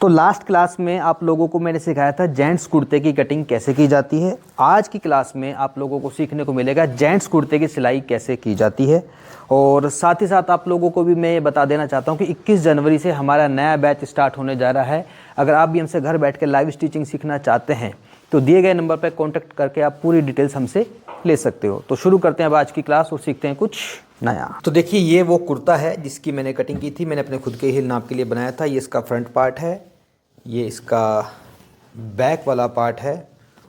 तो last class में आप लोगों को मैंने सिखाया था जेंट्स कुर्ते की कटिंग कैसे की जाती है। आज की क्लास में आप लोगों को सीखने को मिलेगा जेंट्स कुर्ते की सिलाई कैसे की जाती है। और साथ ही साथ आप लोगों को भी मैं ये बता देना चाहता हूँ कि 21 जनवरी से हमारा नया बैच स्टार्ट होने जा रहा है। अगर आप भी हमसे घर बैठ के लाइव स्टिचिंग सीखना चाहते हैं तो दिए गए नंबर पर कॉन्टैक्ट करके आप पूरी डिटेल्स हमसे ले सकते हो। तो शुरू करते हैं अब आज की क्लास और सीखते हैं कुछ नया। तो देखिए ये वो कुर्ता है जिसकी मैंने कटिंग की थी। मैंने अपने खुद के हिल नाप के लिए बनाया था। ये इसका फ्रंट पार्ट है, ये इसका बैक वाला पार्ट है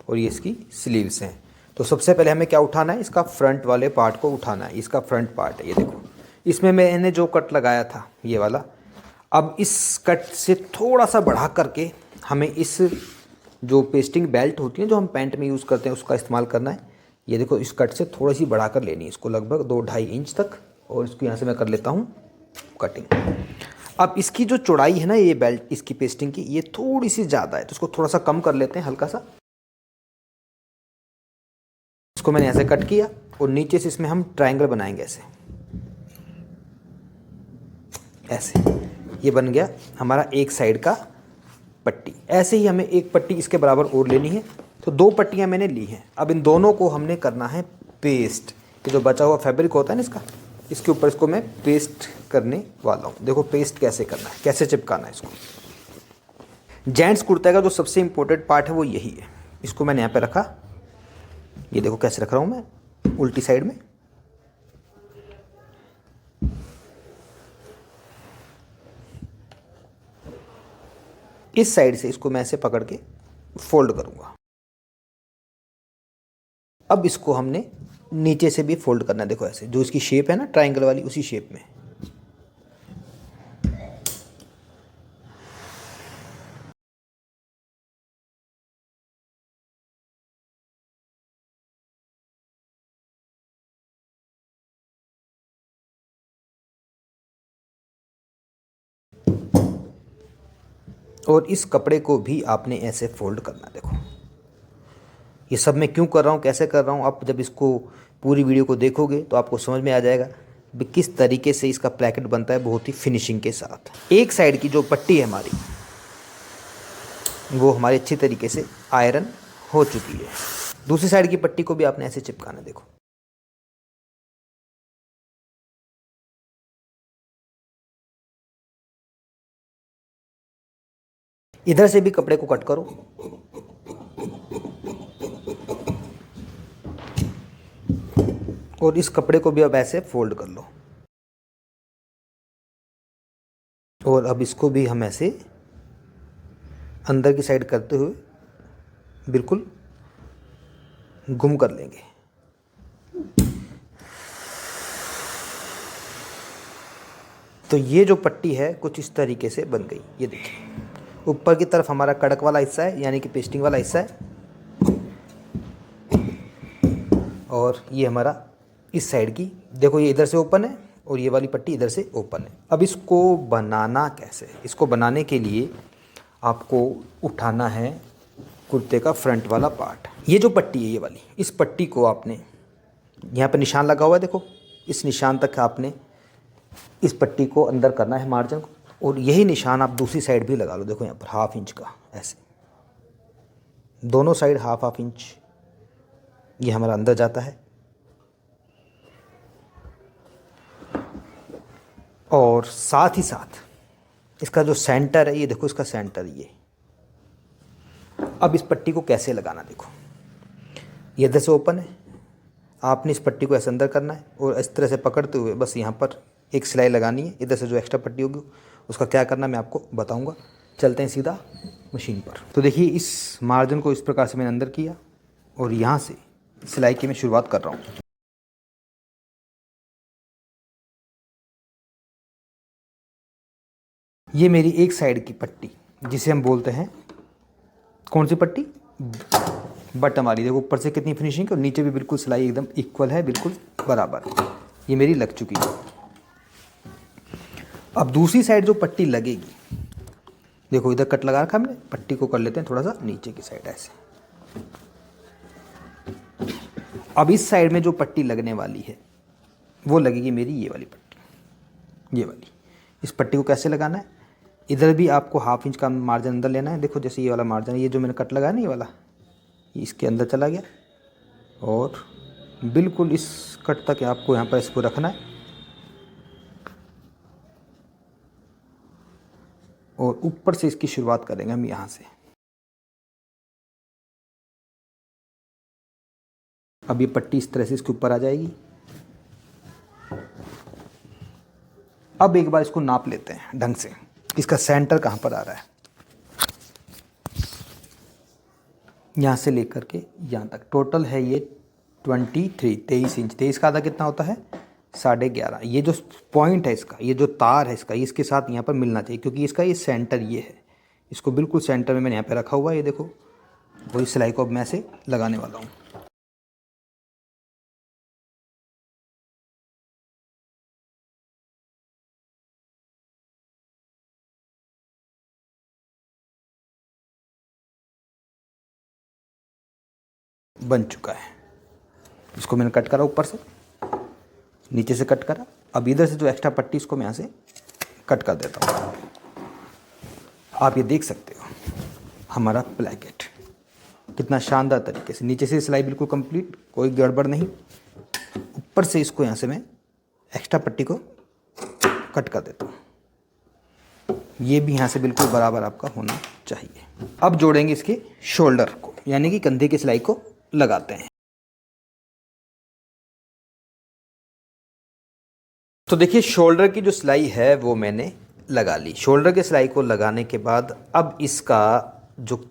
और ये इसकी स्लीव्स हैं। तो सबसे पहले हमें क्या उठाना है, इसका फ्रंट वाले पार्ट को उठाना है। इसका फ्रंट पार्ट है, ये देखो। इसमें मैंने जो कट लगाया था ये वाला, अब इस कट से थोड़ा सा बढ़ा करके हमें इस जो पेस्टिंग बेल्ट होती है जो हम पैंट में यूज़ करते हैं उसका इस्तेमाल करना है। ये देखो इस कट से थोड़ी सी बढ़ा कर लेनी है इसको, लगभग 2-2.5 इंच तक। और इसको यहाँ से मैं कर लेता हूँ कटिंग। अब इसकी जो चौड़ाई है ना ये बेल्ट इसकी पेस्टिंग की, ये थोड़ी सी ज़्यादा है तो इसको थोड़ा सा कम कर लेते हैं, हल्का सा। इसको मैंने ऐसे कट किया और नीचे से इसमें हम ट्रायंगल बनाएंगे ऐसे ऐसे। ये बन गया हमारा एक साइड का पट्टी। ऐसे ही हमें एक पट्टी इसके बराबर और लेनी है। तो 2 पट्टियाँ मैंने ली हैं। अब इन दोनों को हमने करना है पेस्ट। ये जो बचा हुआ फैब्रिक होता है ना इसका, इसके ऊपर इसको मैं पेस्ट करने वाला हूँ। देखो पेस्ट कैसे करना है, कैसे चिपकाना है इसको। जेंट्स कुर्ते का जो सबसे इम्पोर्टेंट पार्ट है वो यही है। इसको मैंने यहाँ पे रखा, ये देखो कैसे रख रहा हूँ मैं, उल्टी साइड में। इस साइड से इसको मैं ऐसे पकड़ के फोल्ड करूँगा। अब इसको हमने नीचे से भी फोल्ड करना है। देखो ऐसे, जो इसकी शेप है ना ट्रायंगल वाली, उसी शेप में। और इस कपड़े को भी आपने ऐसे फोल्ड करना। देखो ये सब मैं क्यों कर रहा हूँ, कैसे कर रहा हूँ, आप जब इसको पूरी वीडियो को देखोगे तो आपको समझ में आ जाएगा कि किस तरीके से इसका प्लेकेट बनता है, बहुत ही फिनिशिंग के साथ। एक साइड की जो पट्टी है हमारी वो हमारी अच्छी तरीके से आयरन हो चुकी है। दूसरी साइड की पट्टी को भी आपने ऐसे चिपकाना। देखो इधर से भी कपड़े को कट करो और इस कपड़े को भी अब ऐसे फोल्ड कर लो। और अब इसको भी हम ऐसे अंदर की साइड करते हुए बिल्कुल गुम कर लेंगे। तो ये जो पट्टी है कुछ इस तरीके से बन गई। ये देखिए ऊपर की तरफ हमारा कड़क वाला हिस्सा है, यानी कि पेस्टिंग वाला हिस्सा है, और ये हमारा इस साइड की। देखो ये इधर से ओपन है और ये वाली पट्टी इधर से ओपन है। अब इसको बनाना कैसे, इसको बनाने के लिए आपको उठाना है कुर्ते का फ्रंट वाला पार्ट। ये जो पट्टी है ये वाली, इस पट्टी को आपने यहाँ पर निशान लगा हुआ है, देखो इस निशान तक आपने इस पट्टी को अंदर करना है मार्जिन को। और यही निशान आप दूसरी साइड भी लगा लो। देखो यहाँ पर 1/2 इंच का ऐसे, दोनों साइड 1/2 इंच ये हमारा अंदर जाता है। और साथ ही साथ इसका जो सेंटर है, ये देखो इसका सेंटर ये। अब इस पट्टी को कैसे लगाना, देखो ये इधर से ओपन है, आपने इस पट्टी को ऐसे अंदर करना है और इस तरह से पकड़ते हुए बस यहाँ पर एक सिलाई लगानी है। इधर से जो एक्स्ट्रा पट्टी होगी उसका क्या करना मैं आपको बताऊंगा। चलते हैं सीधा मशीन पर। तो देखिए इस मार्जिन को इस प्रकार से मैंने अंदर किया और यहाँ से सिलाई की मैं शुरुआत कर रहा हूँ। ये मेरी एक साइड की पट्टी जिसे हम बोलते हैं, कौन सी पट्टी, बटन वाली। देखो ऊपर से कितनी फिनिशिंग है और नीचे भी बिल्कुल सिलाई एकदम इक्वल है, बिल्कुल बराबर। ये मेरी लग चुकी है। अब दूसरी साइड जो पट्टी लगेगी, देखो इधर कट लगा रखा हमने, पट्टी को कर लेते हैं थोड़ा सा नीचे की साइड ऐसे। अब इस साइड में जो पट्टी लगने वाली है वो लगेगी मेरी ये वाली पट्टी, ये वाली। इस पट्टी को कैसे लगाना है, इधर भी आपको हाफ इंच का मार्जिन अंदर लेना है। देखो जैसे ये वाला मार्जिन, ये जो मैंने कट लगाया ना, ये वाला, ये इसके अंदर चला गया और बिल्कुल इस कट तक आपको यहाँ पर इसको रखना है और ऊपर से इसकी शुरुआत करेंगे हम यहाँ से। अब ये पट्टी इस तरह से इसके ऊपर आ जाएगी। अब एक बार इसको नाप लेते हैं ढंग से, इसका सेंटर कहाँ पर आ रहा है। यहाँ से लेकर के यहाँ तक टोटल है ये 23 इंच। 23 का आधा कितना होता है? 11.5। ये जो पॉइंट है इसका, ये जो तार है इसका, ये इसके साथ यहाँ पर मिलना चाहिए, क्योंकि इसका ये सेंटर ये है। इसको बिल्कुल सेंटर में मैंने यहाँ पे रखा हुआ है। ये देखो, वही सिलाई को अब मैं से लगाने वाला हूँ। बन चुका है। इसको मैंने कट करा, ऊपर से नीचे से कट करा। अब इधर से जो एक्स्ट्रा पट्टी, इसको मैं यहाँ से कट कर देता हूँ। आप ये देख सकते हो हमारा प्लेकेट कितना शानदार तरीके से, नीचे से सिलाई बिल्कुल कंप्लीट, कोई गड़बड़ नहीं। ऊपर से इसको यहाँ से मैं एक्स्ट्रा पट्टी को कट कर देता हूँ। ये भी यहाँ से बिल्कुल बराबर आपका होना चाहिए। अब जोड़ेंगे इसके शोल्डर को, यानी कि कंधे की सिलाई को लगाते हैं। तो देखिए, शोल्डर की जो सिलाई है वो मैंने लगा ली। शोल्डर की सिलाई को लगाने के बाद अब इसका जो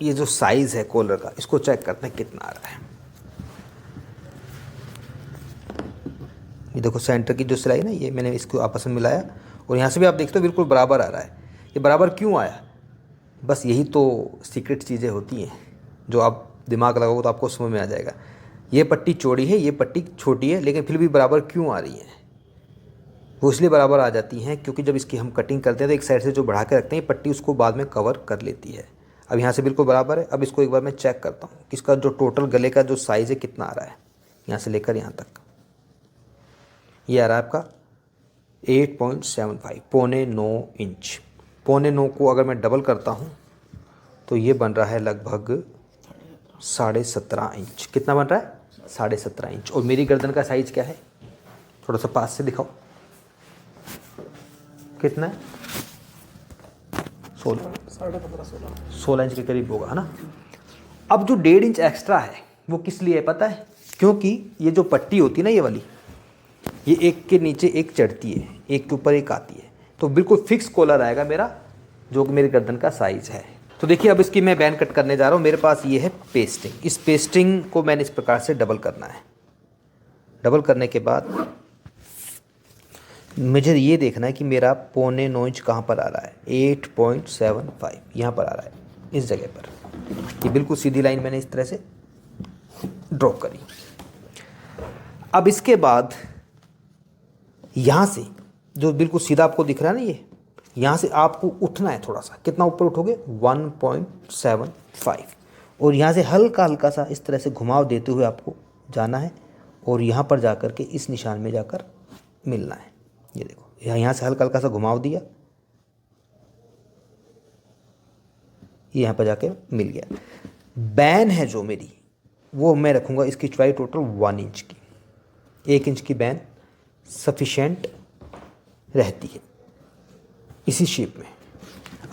ये जो साइज़ है कॉलर का, इसको चेक करते हैं कितना आ रहा है। ये देखो सेंटर की जो सिलाई ना, ये मैंने इसको आपस में मिलाया और यहाँ से भी आप देखते हो बिल्कुल बराबर आ रहा है। ये बराबर क्यों आया? बस यही तो सीक्रेट चीज़ें होती हैं जो आप दिमाग लगाओगे तो आपको समझ में आ जाएगा। ये पट्टी चौड़ी है, ये पट्टी छोटी है, लेकिन फिर भी बराबर क्यों आ रही है? वो इसलिए बराबर आ जाती हैं क्योंकि जब इसकी हम कटिंग करते हैं तो एक साइड से जो बढ़ा के रखते हैं, पट्टी उसको बाद में कवर कर लेती है। अब यहाँ से बिल्कुल बराबर है। अब इसको एक बार मैं चेक करता हूँ कि इसका जो टोटल गले का जो साइज़ है कितना आ रहा है। यहाँ से लेकर यहाँ तक ये आ रहा है आपका 8.75, 9.25 इंच। 9.25 को अगर मैं डबल करता हूँ तो ये बन रहा है लगभग 17.5 इंच। कितना बन रहा है? 17.5 इंच। और मेरी गर्दन का साइज़ क्या है? थोड़ा सा पास से दिखाओ, कितना है? 16 इंच के करीब होगा, है ना। अब जो 1.5 इंच एक्स्ट्रा है वो किस लिए है पता है? क्योंकि ये जो पट्टी होती है ना, ये वाली, ये एक के नीचे एक चढ़ती है, एक के ऊपर एक आती है, तो बिल्कुल फिक्स कॉलर आएगा मेरा, जो कि मेरी गर्दन का साइज़ है। तो देखिए, अब इसकी मैं बैन कट करने जा रहा हूँ। मेरे पास ये है पेस्टिंग। इस पेस्टिंग को मैंने इस प्रकार से डबल करना है। डबल करने के बाद मुझे ये देखना है कि मेरा 9.25 इंच कहाँ पर आ रहा है। 8.75 यहाँ पर आ रहा है, इस जगह पर। ये बिल्कुल सीधी लाइन मैंने इस तरह से ड्रॉ करी। अब इसके बाद यहाँ से जो बिल्कुल सीधा आपको दिख रहा है ना, ये यहाँ से आपको उठना है थोड़ा सा। कितना ऊपर उठोगे? 1.75। और यहाँ से हल्का हल्का सा इस तरह से घुमाव देते हुए आपको जाना है और यहाँ पर जाकर के इस निशान में जाकर मिलना है। ये देखो, यहाँ से हल्का हल्का सा घुमाव दिया, ये यहाँ पर जाके मिल गया। बैन है जो मेरी, वो मैं रखूँगा इसकी चौड़ाई टोटल 1 इंच की। 1 इंच की बैन सफिशेंट रहती है इसी शेप में।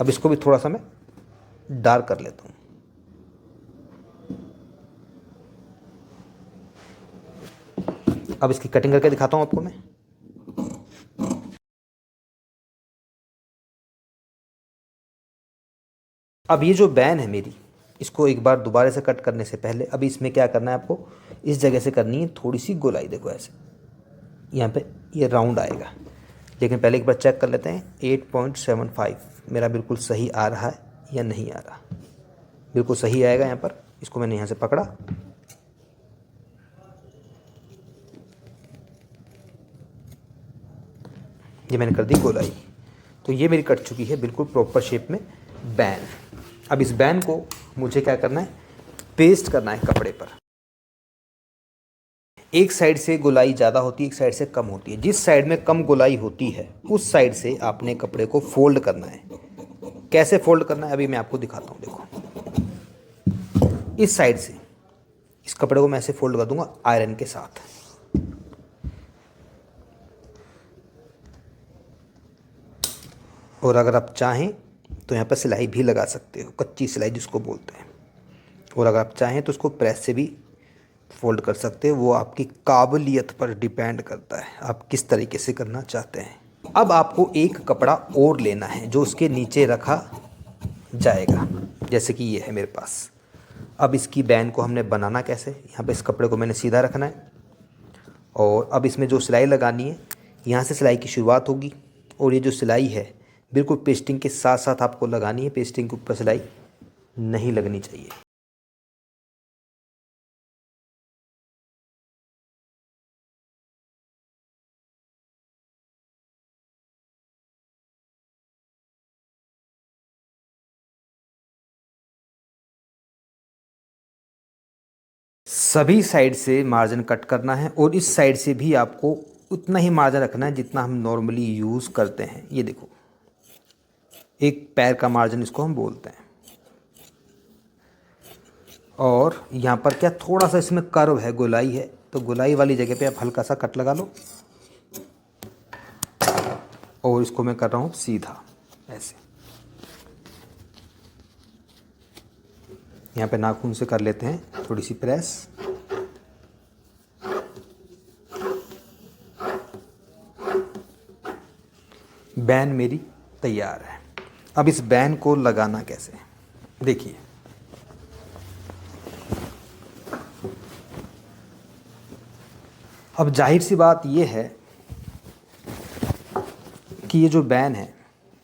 अब इसको भी थोड़ा सा मैं डार्क कर लेता हूँ। अब इसकी कटिंग करके दिखाता हूँ आपको मैं। अब ये जो बैन है मेरी, इसको एक बार दोबारा से कट करने से पहले अभी इसमें क्या करना है आपको, इस जगह से करनी है थोड़ी सी गोलाई। देखो ऐसे यहाँ पे ये राउंड आएगा, लेकिन पहले एक बार चेक कर लेते हैं 8.75 मेरा बिल्कुल सही आ रहा है या नहीं आ रहा। बिल्कुल सही आएगा यहाँ पर। इसको मैंने यहाँ से पकड़ा, ये मैंने कर दी गोलाई। तो ये मेरी कट चुकी है बिल्कुल प्रॉपर शेप में बैन। अब इस बैन को मुझे क्या करना है, पेस्ट करना है कपड़े पर। एक साइड से गोलाई ज़्यादा होती है, एक साइड से कम होती है। जिस साइड में कम गोलाई होती है उस साइड से आपने कपड़े को फोल्ड करना है। कैसे फोल्ड करना है अभी मैं आपको दिखाता हूँ। देखो इस साइड से इस कपड़े को मैं ऐसे फोल्ड कर दूंगा आयरन के साथ। और अगर आप चाहें तो यहाँ पर सिलाई भी लगा सकते हो, कच्ची सिलाई जिसको बोलते हैं। और अगर आप चाहें तो उसको प्रेस से भी फोल्ड कर सकते हो, वो आपकी काबिलियत पर डिपेंड करता है आप किस तरीके से करना चाहते हैं। अब आपको एक कपड़ा और लेना है जो उसके नीचे रखा जाएगा, जैसे कि ये है मेरे पास। अब इसकी बैन को हमने बनाना कैसे, यहाँ पे इस कपड़े को मैंने सीधा रखना है और अब इसमें जो सिलाई लगानी है यहाँ से सिलाई की शुरुआत होगी। और ये जो सिलाई है बिल्कुल पेस्टिंग के साथ साथ आपको लगानी है, पेस्टिंग के ऊपर सिलाई नहीं लगनी चाहिए। सभी साइड से मार्जिन कट करना है और इस साइड से भी आपको उतना ही मार्जिन रखना है जितना हम नॉर्मली यूज़ करते हैं। ये देखो एक पैर का मार्जिन इसको हम बोलते हैं। और यहाँ पर क्या थोड़ा सा इसमें कर्व है, गोलाई है, तो गोलाई वाली जगह पे आप हल्का सा कट लगा लो। और इसको मैं कर रहा हूँ सीधा ऐसे। यहाँ पे नाखून से कर लेते हैं थोड़ी सी प्रेस। बैन मेरी तैयार है। अब इस बैन को लगाना कैसे, देखिए अब जाहिर सी बात यह है कि ये जो बैन है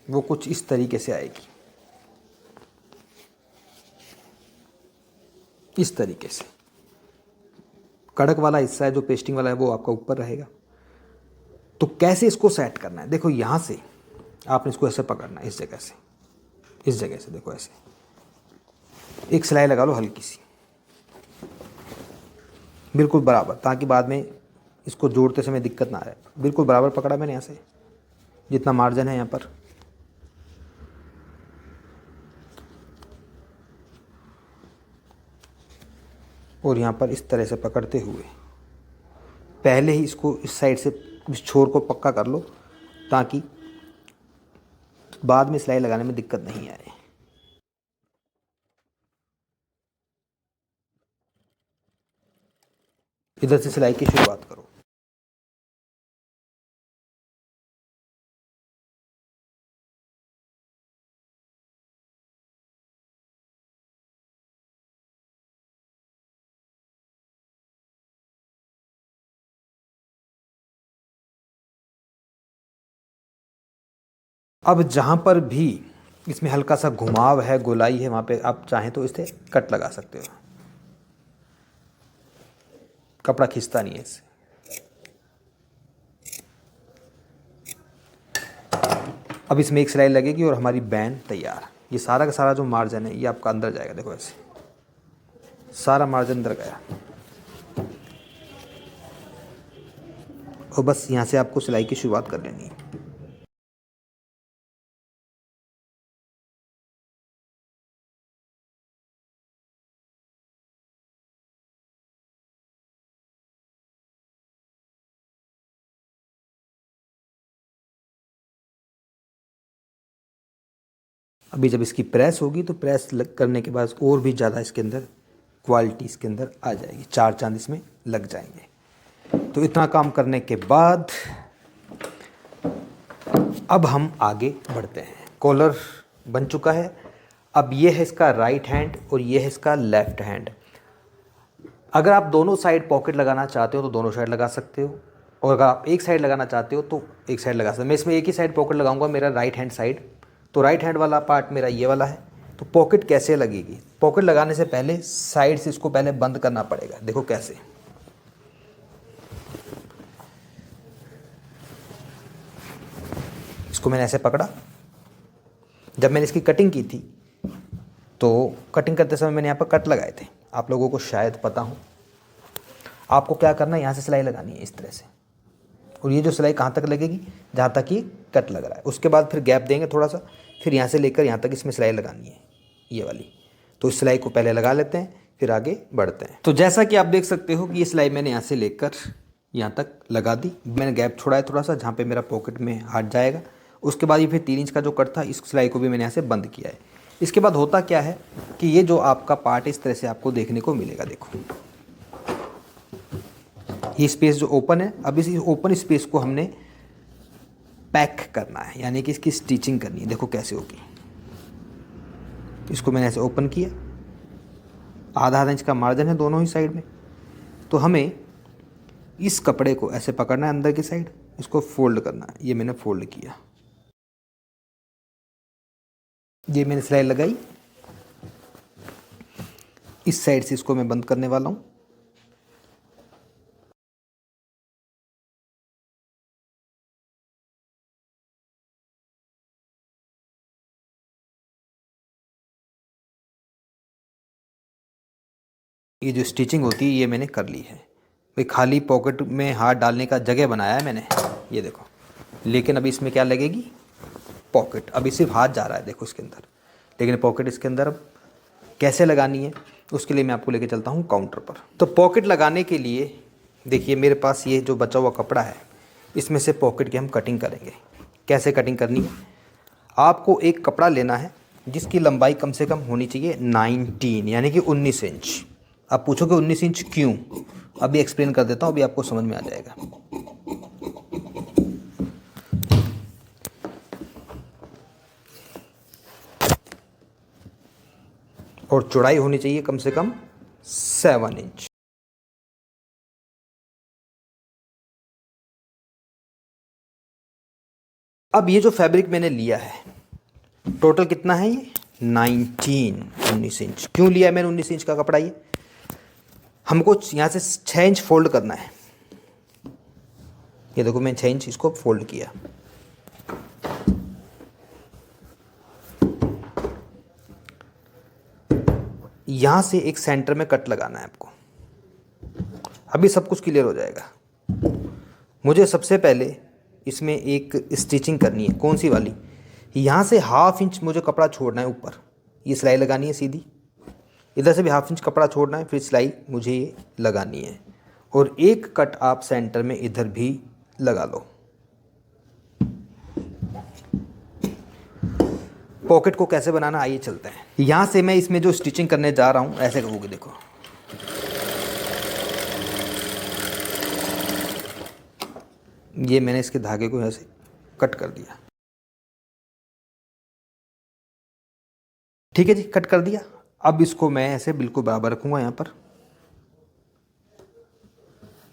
वो कुछ इस तरीके से आएगी, इस तरीके से। कड़क वाला हिस्सा है जो पेस्टिंग वाला है वो आपका ऊपर रहेगा। तो कैसे इसको सेट करना है, देखो यहाँ से आपने इसको ऐसे पकड़ना है, इस जगह से, इस जगह से देखो ऐसे एक सिलाई लगा लो हल्की सी बिल्कुल बराबर, ताकि बाद में इसको जोड़ते समय दिक्कत ना आए। बिल्कुल बराबर पकड़ा मैंने यहाँ से जितना मार्जिन है यहाँ पर। और यहाँ पर इस तरह से पकड़ते हुए पहले ही इसको इस साइड से इस छोर को पक्का कर लो ताकि बाद में सिलाई लगाने में दिक्कत नहीं आए। इधर से सिलाई की शुरुआत करो। अब जहाँ पर भी इसमें हल्का सा घुमाव है, गोलाई है, वहाँ पे आप चाहें तो इससे कट लगा सकते हो। कपड़ा खिंचता नहीं है इससे। अब इसमें एक सिलाई लगेगी और हमारी बैन तैयार। ये सारा का सारा जो मार्जिन है ये आपका अंदर जाएगा, देखो ऐसे सारा मार्जिन अंदर गया। और बस यहाँ से आपको सिलाई की शुरुआत कर लेनी है। अभी जब इसकी प्रेस होगी तो प्रेस करने के बाद और भी ज़्यादा इसके अंदर क्वालिटी इसके अंदर आ जाएगी, चार चांद इसमें लग जाएंगे। तो इतना काम करने के बाद अब हम आगे बढ़ते हैं। कॉलर बन चुका है। अब ये है इसका राइट हैंड और ये है इसका लेफ्ट हैंड। अगर आप दोनों साइड पॉकेट लगाना चाहते हो तो दोनों साइड लगा सकते हो, और अगर आप एक साइड लगाना चाहते हो तो एक साइड लगा सकते हो। मैं इसमें एक ही साइड पॉकेट लगाऊंगा, मेरा राइट हैंड साइड। तो राइट हैंड वाला पार्ट मेरा ये वाला है। तो पॉकेट कैसे लगेगी, पॉकेट लगाने से पहले साइड से इसको पहले बंद करना पड़ेगा। देखो कैसे, इसको मैंने ऐसे पकड़ा। जब मैंने इसकी कटिंग की थी तो कटिंग करते समय मैंने यहाँ पर कट लगाए थे, आप लोगों को शायद पता हो। आपको क्या करना है, यहाँ से सिलाई लगानी है इस तरह से, और ये जो सिलाई कहाँ तक लगेगी, जहाँ तक ये कट लग रहा है। उसके बाद फिर गैप देंगे थोड़ा सा, फिर यहाँ से लेकर यहाँ तक इसमें सिलाई लगानी है, ये वाली। तो इस सिलाई को पहले लगा लेते हैं, फिर आगे बढ़ते हैं। तो जैसा कि आप देख सकते हो कि ये सिलाई मैंने यहाँ से लेकर यहाँ तक लगा दी। मैंने गैप छोड़ा है थोड़ा सा, जहाँ पे मेरा पॉकेट में हाथ जाएगा। उसके बाद ये फिर 3 इंच का जो कट था, इस सिलाई को भी मैंने यहाँ से बंद किया है। इसके बाद होता क्या है कि ये जो आपका पार्ट इस तरह से आपको देखने को मिलेगा। देखो ये स्पेस जो ओपन है, अब इस ओपन स्पेस को हमने पैक करना है, यानी कि इसकी स्टिचिंग करनी है। देखो कैसे होगी। इसको मैंने ऐसे ओपन किया, आधा इंच का मार्जिन है दोनों ही साइड में। तो हमें इस कपड़े को ऐसे पकड़ना है अंदर की साइड, इसको फोल्ड करना है। ये मैंने फोल्ड किया, ये मैंने सिलाई लगाई। इस साइड से इसको मैं बंद करने वाला हूँ। ये जो स्टिचिंग होती है ये मैंने कर ली है भाई। खाली पॉकेट में हाथ डालने का जगह बनाया है मैंने, ये देखो। लेकिन अभी इसमें क्या लगेगी, पॉकेट। अभी सिर्फ हाथ जा रहा है देखो इसके अंदर, लेकिन पॉकेट इसके अंदर अब कैसे लगानी है उसके लिए मैं आपको लेके चलता हूँ काउंटर पर। तो पॉकेट लगाने के लिए देखिए मेरे पास ये जो बचा हुआ कपड़ा है, इसमें से पॉकेट की हम कटिंग करेंगे। कैसे कटिंग करनी है, आपको एक कपड़ा लेना है जिसकी लंबाई कम से कम होनी चाहिए 19 यानी कि 19 इंच। आप पूछोगे 19 इंच क्यों, अभी एक्सप्लेन कर देता हूँ, अभी आपको समझ में आ जाएगा। और चौड़ाई होनी चाहिए कम से कम 7 इंच। अब ये जो फैब्रिक मैंने लिया है, टोटल कितना है ये 19 इंच। क्यों लिया है मैंने 19 इंच का कपड़ा, ये हमको यहाँ से 6 इंच फोल्ड करना है। ये देखो मैं 6 इंच इसको फोल्ड किया। यहाँ से एक सेंटर में कट लगाना है आपको। अभी सब कुछ क्लियर हो जाएगा। मुझे सबसे पहले इसमें एक स्टिचिंग करनी है। कौन सी वाली, यहाँ से 1/2 इंच मुझे कपड़ा छोड़ना है ऊपर, ये सिलाई लगानी है सीधी। इधर से भी 1/2 इंच कपड़ा छोड़ना है, फिर सिलाई मुझे ये लगानी है। और एक कट आप सेंटर में इधर भी लगा लो। पॉकेट को कैसे बनाना आइए चलते हैं। यहाँ से मैं इसमें जो स्टिचिंग करने जा रहा हूँ ऐसे करोगे, देखो ये मैंने इसके धागे को ऐसे कट कर दिया। ठीक है जी, कट कर दिया। अब इसको मैं ऐसे बिल्कुल बराबर रखूँगा यहाँ पर।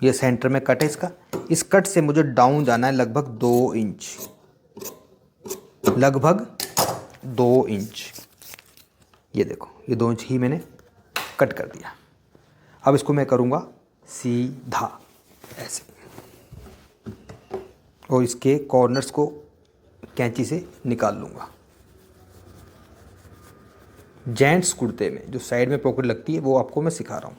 ये सेंटर में कट है इसका। इस कट से मुझे डाउन जाना है लगभग 2 इंच, लगभग 2 इंच। ये देखो ये 2 इंच ही मैंने कट कर दिया। अब इसको मैं करूँगा सीधा ऐसे, और इसके कॉर्नर्स को कैंची से निकाल लूँगा। जेंट्स कुर्ते में जो साइड में पॉकेट लगती है वो आपको मैं सिखा रहा हूँ।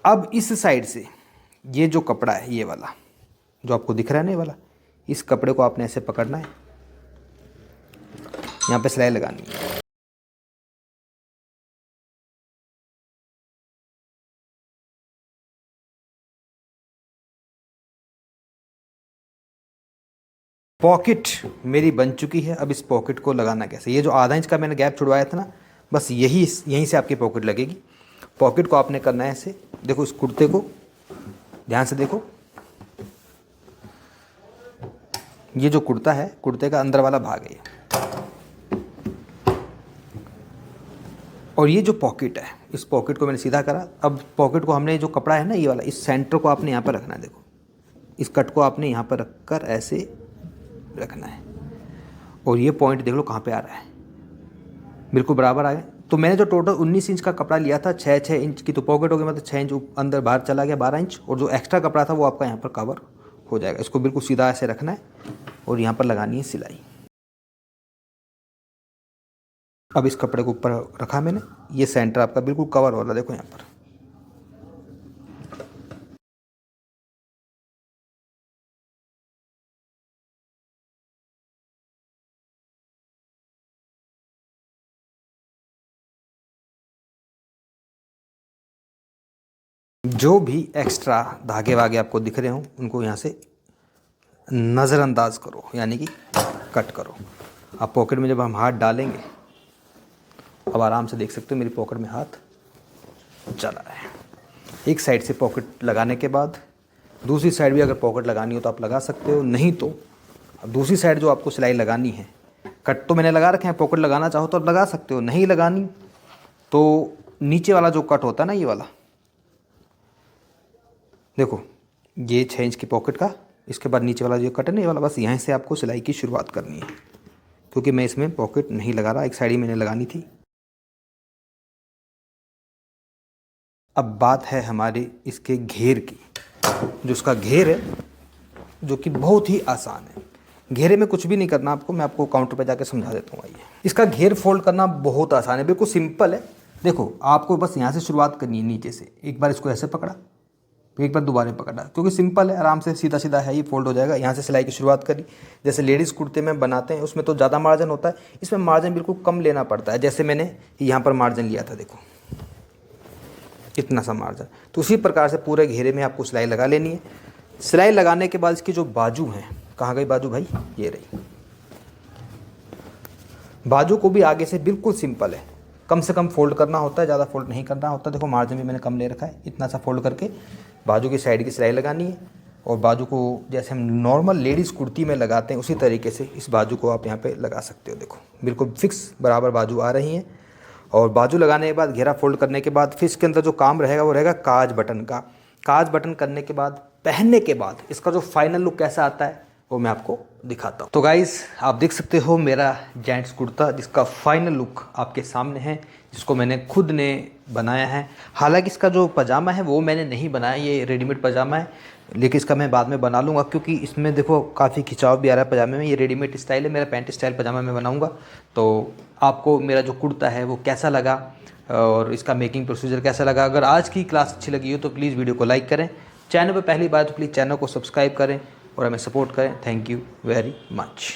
अब इस साइड से ये जो कपड़ा है, ये वाला जो आपको दिख रहा है ना, ये वाला, इस कपड़े को आपने ऐसे पकड़ना है, यहाँ पे सिलाई लगानी है। पॉकेट मेरी बन चुकी है। अब इस पॉकेट को लगाना कैसे, ये जो आधा इंच का मैंने गैप छुड़वाया था ना, बस यहीं से आपकी पॉकेट लगेगी। पॉकेट को आपने करना है ऐसे। देखो इस कुर्ते को ध्यान से देखो, ये जो कुर्ता है, कुर्ते का अंदर वाला भाग है, और ये जो पॉकेट है, इस पॉकेट को मैंने सीधा करा। अब पॉकेट को हमने जो कपड़ा है ना ये वाला, इस सेंटर को आपने यहाँ पर रखना है। देखो इस कट को आपने यहाँ पर रखकर ऐसे रखना है, और ये पॉइंट देख लो कहाँ पे आ रहा है, बिल्कुल बराबर आ गया। तो मैंने जो टोटल 19 इंच का कपड़ा लिया था, 6 इंच की तो पॉकेट हो गई, मतलब 6 इंच अंदर बाहर चला गया, 12 इंच। और जो एक्स्ट्रा कपड़ा था वो आपका यहाँ पर कवर हो जाएगा। इसको बिल्कुल सीधा ऐसे रखना है और यहाँ पर लगानी है सिलाई। अब इस कपड़े को ऊपर रखा मैंने, ये सेंटर आपका बिल्कुल कवर हो रहा है, देखो यहाँ पर। जो भी एक्स्ट्रा धागे वागे आपको दिख रहे हो उनको यहाँ से नज़रअंदाज करो, यानी कि कट करो। अब पॉकेट में जब हम हाथ डालेंगे, अब आराम से देख सकते हो मेरी पॉकेट में हाथ चला है। एक साइड से पॉकेट लगाने के बाद दूसरी साइड भी अगर पॉकेट लगानी हो तो आप लगा सकते हो, नहीं तो अब दूसरी साइड जो आपको सिलाई लगानी है, कट तो मैंने लगा रखे हैं, पॉकेट लगाना चाहो तो लगा सकते हो, नहीं लगानी तो नीचे वाला जो कट होता है ना, ये वाला देखो, ये 6 इंच की पॉकेट का, इसके बाद नीचे वाला जो कट है ना ये वाला, बस यहाँ से आपको सिलाई की शुरुआत करनी है, क्योंकि मैं इसमें पॉकेट नहीं लगा रहा, एक साइड ही मैंने लगानी थी। अब बात है हमारे इसके घेर की। जो उसका घेर है, जो कि बहुत ही आसान है, घेरे में कुछ भी नहीं करना आपको, मैं आपको काउंटर पे जाके समझा देता हूँ। आइए, इसका घेर फोल्ड करना बहुत आसान है, बिल्कुल सिंपल है। देखो, आपको बस यहाँ से शुरुआत करनी है, नीचे से एक बार इसको ऐसे पकड़ा, एक बार दोबारा पकड़ा, क्योंकि सिंपल है, आराम से सीधा सीधा है, ये फोल्ड हो जाएगा। यहाँ से सिलाई की शुरुआत करी, जैसे लेडीज़ कुर्ते में बनाते हैं उसमें तो ज़्यादा मार्जिन होता है, इसमें मार्जिन बिल्कुल कम लेना पड़ता है। जैसे मैंने यहाँ पर मार्जिन लिया था, देखो इतना सा मार्जिन, तो उसी प्रकार से पूरे घेरे में आपको सिलाई लगा लेनी है। सिलाई लगाने के बाद इसकी जो बाजू हैं, कहाँ गई बाजू भाई, ये रही। बाजू को भी आगे से बिल्कुल सिंपल है, कम से कम फोल्ड करना होता है, ज़्यादा फोल्ड नहीं करना होता। देखो मार्जिन भी मैंने कम ले रखा है, इतना सा फोल्ड करके बाजू की साइड की सिलाई लगानी है। और बाजू को जैसे हम नॉर्मल लेडीज़ कुर्ती में लगाते हैं उसी तरीके से इस बाजू को आप यहाँ पे लगा सकते हो। देखो बिल्कुल फिक्स बराबर बाजू आ रही हैं। और बाजू लगाने के बाद, घेरा फोल्ड करने के बाद, फिर इसके अंदर जो काम रहेगा वो रहेगा काज बटन का। काज बटन करने के बाद, पहनने के बाद इसका जो फाइनल लुक कैसा आता है वो मैं आपको दिखाता हूँ। तो गाइज़, आप देख सकते हो मेरा जेंट्स कुर्ता, जिसका फाइनल लुक आपके सामने है, जिसको मैंने खुद ने बनाया है। हालांकि इसका जो पजामा है वो मैंने नहीं बनाया, ये रेडीमेड पजामा है, लेकिन इसका मैं बाद में बना लूँगा, क्योंकि इसमें देखो काफ़ी खिंचाव भी आ रहा है पजामे में। ये रेडीमेड स्टाइल है, मेरा पैंट स्टाइल पजामा मैं बनाऊँगा। तो आपको मेरा जो कुर्ता है वो कैसा लगा और इसका मेकिंग प्रोसीजर कैसा लगा, अगर आज की क्लास अच्छी लगी हो तो प्लीज़ वीडियो को लाइक करें। चैनल पर पहली बार तो प्लीज़ चैनल को सब्सक्राइब करें और हमें सपोर्ट करें। Thank you very much.